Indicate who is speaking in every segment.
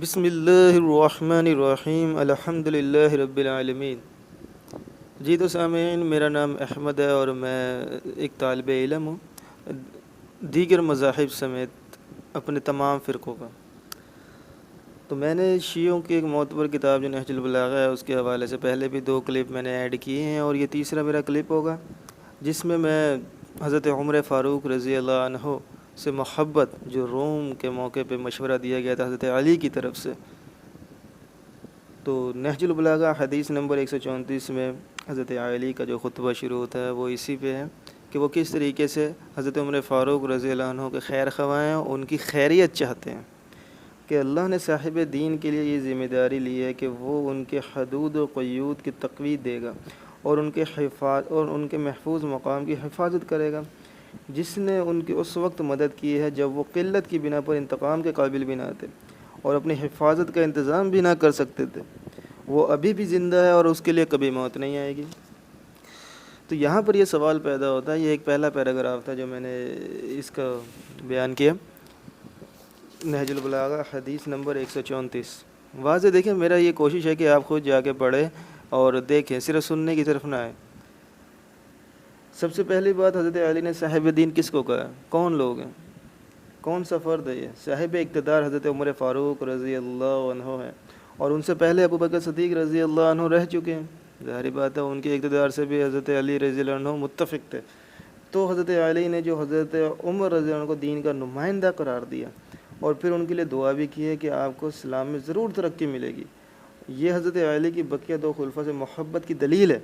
Speaker 1: بسم اللہ الرحمن الرحیم الحمد للہ رب العالمین۔ جی تو سامعین، میرا نام احمد ہے اور میں ایک طالب علم ہوں دیگر مذاہب سمیت اپنے تمام فرقوں کا۔ تو میں نے شیعوں کی ایک معتبر کتاب جو نہج البلاغہ ہے اس کے حوالے سے پہلے بھی 2 کلپ میں نے ایڈ کیے ہیں، اور یہ تیسرا میرا کلپ ہوگا جس میں حضرت عمر فاروق رضی اللہ عنہ سے محبت جو روم کے موقع پہ مشورہ دیا گیا تھا حضرت علی کی طرف سے، تو نہج البلاغہ حدیث نمبر 134 میں حضرت علی کا جو خطبہ شروع ہوتا ہے وہ اسی پہ ہے کہ وہ کس طریقے سے حضرت عمر فاروق رضی اللہ عنہ کے خیر خواہ ہیں، ان کی خیریت چاہتے ہیں کہ اللہ نے صاحب دین کے لیے یہ ذمہ داری لی ہے کہ وہ ان کے حدود و قیود کی تقویت دے گا اور ان کے محفوظ مقام کی حفاظت کرے گا۔ جس نے ان کی اس وقت مدد کی ہے جب وہ قلت کی بنا پر انتقام کے قابل بھی نہ تھے اور اپنی حفاظت کا انتظام بھی نہ کر سکتے تھے، وہ ابھی بھی زندہ ہے اور اس کے لیے کبھی موت نہیں آئے گی۔ تو یہاں پر یہ سوال پیدا ہوتا ہے، یہ ایک پہلا پیراگراف تھا جو میں نے اس کا بیان کیا، نہج البلاغہ حدیث نمبر 134۔ واضح دیکھیں، میرا یہ کوشش ہے کہ آپ خود جا کے پڑھیں اور دیکھیں، صرف سننے کی طرف نہ آئے۔ سب سے پہلی بات، حضرت علی نے صاحب دین کس کو کہا؟ کون لوگ ہیں؟ کون سا فرد ہے یہ؟ صاحب اقتدار حضرت عمر فاروق رضی اللہ عنہ ہے، اور ان سے پہلے ابو بکر صدیق رضی اللہ عنہ رہ چکے ہیں۔ ظاہری بات ہے ان کے اقتدار سے بھی حضرت علی رضی اللہ عنہ متفق تھے۔ تو حضرت علی نے جو حضرت عمر رضی اللہ عنہ کو دین کا نمائندہ قرار دیا اور پھر ان کے لیے دعا بھی کی ہے کہ آپ کو اسلام میں ضرور ترقی ملے گی، یہ حضرت علی کی بقیہ 2 خلفاء سے محبت کی دلیل ہے۔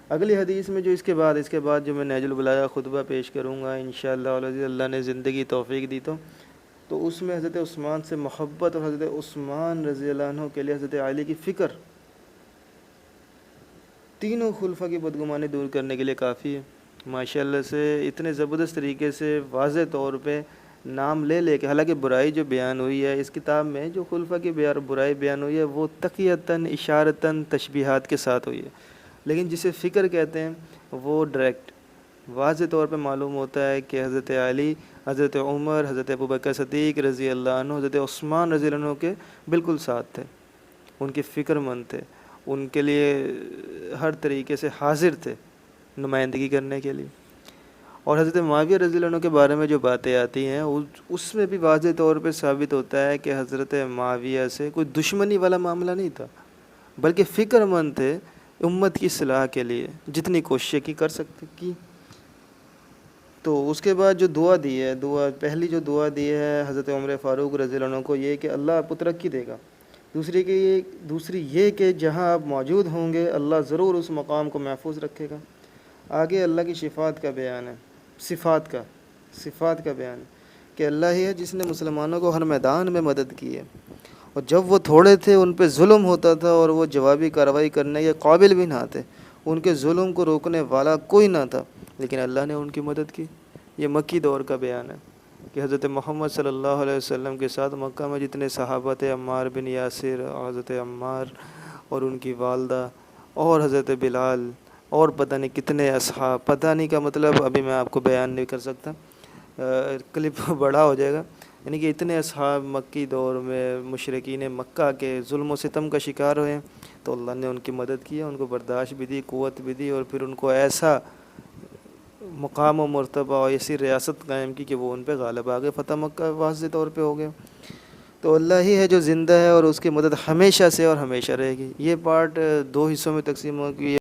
Speaker 1: اگلی حدیث میں جو اس کے بعد جو میں نہج البلاغہ خطبہ پیش کروں گا انشاءاللہ اللہ نے زندگی توفیق دی تو اس میں حضرت عثمان سے محبت اور حضرت عثمان رضی اللہ عنہ کے لیے حضرت علی کی فکر تینوں خلفاء کی بدگمانی دور کرنے کے لیے کافی ہے۔ ماشاءاللہ سے اتنے زبردست طریقے سے واضح طور پہ نام لے کے، حالانکہ برائی جو بیان ہوئی ہے اس کتاب میں، جو خلفاء کی برائی بیان ہوئی ہے وہ تقیتاً اشارتاً تشبیہات کے ساتھ ہوئی ہے، لیکن جسے فکر کہتے ہیں وہ ڈائریکٹ واضح طور پہ معلوم ہوتا ہے کہ حضرت علی، حضرت عمر، حضرت ابو بکر صدیق رضی اللہ عنہ، حضرت عثمان رضی اللہ عنہ کے بالکل ساتھ تھے، ان کی فکر مند تھے، ان کے لیے ہر طریقے سے حاضر تھے نمائندگی کرنے کے لیے۔ اور حضرت معاویہ رضی اللہ عنہ کے بارے میں جو باتیں آتی ہیں اس میں بھی واضح طور پہ ثابت ہوتا ہے کہ حضرت معاویہ سے کوئی دشمنی والا معاملہ نہیں تھا، بلکہ فکر مند تھے امت کی اصلاح کے لیے، جتنی کوششیں کر سکتے کی۔ تو اس کے بعد جو دعا دی ہے، پہلی جو دعا دی ہے حضرت عمر فاروق رضی اللہ عنہ کو، یہ کہ اللہ آپ کو ترقی دے گا۔ دوسری یہ کہ جہاں آپ موجود ہوں گے اللہ ضرور اس مقام کو محفوظ رکھے گا۔ آگے اللہ کی صفات کا بیان ہے، صفات کا بیان ہے کہ اللہ ہی ہے جس نے مسلمانوں کو ہر میدان میں مدد کی ہے، اور جب وہ تھوڑے تھے ان پہ ظلم ہوتا تھا اور وہ جوابی کارروائی کرنے کے قابل بھی نہ تھے، ان کے ظلم کو روکنے والا کوئی نہ تھا، لیکن اللہ نے ان کی مدد کی۔ یہ مکی دور کا بیان ہے کہ حضرت محمد صلی اللہ علیہ وسلم کے ساتھ مکہ میں جتنے صحابہ تھے، عمار بن یاسر، حضرت عمار اور ان کی والدہ اور حضرت بلال اور پتہ نہیں کتنے اصحاب، پتہ نہیں کا مطلب ابھی میں آپ کو بیان نہیں کر سکتا، کلپ بڑا ہو جائے گا، یعنی کہ اتنے اصحاب مکی دور میں مشرکین مکہ کے ظلم و ستم کا شکار ہوئے، تو اللہ نے ان کی مدد کی، ان کو برداشت بھی دی، قوت بھی دی، اور پھر ان کو ایسا مقام و مرتبہ اور ایسی ریاست قائم کی کہ وہ ان پہ غالب آ گئے، فتح مکہ واضح طور پہ ہو گئے۔ تو اللہ ہی ہے جو زندہ ہے اور اس کی مدد ہمیشہ سے اور ہمیشہ رہے گی۔ یہ پارٹ 2 حصوں میں تقسیم ہو گئی ہے۔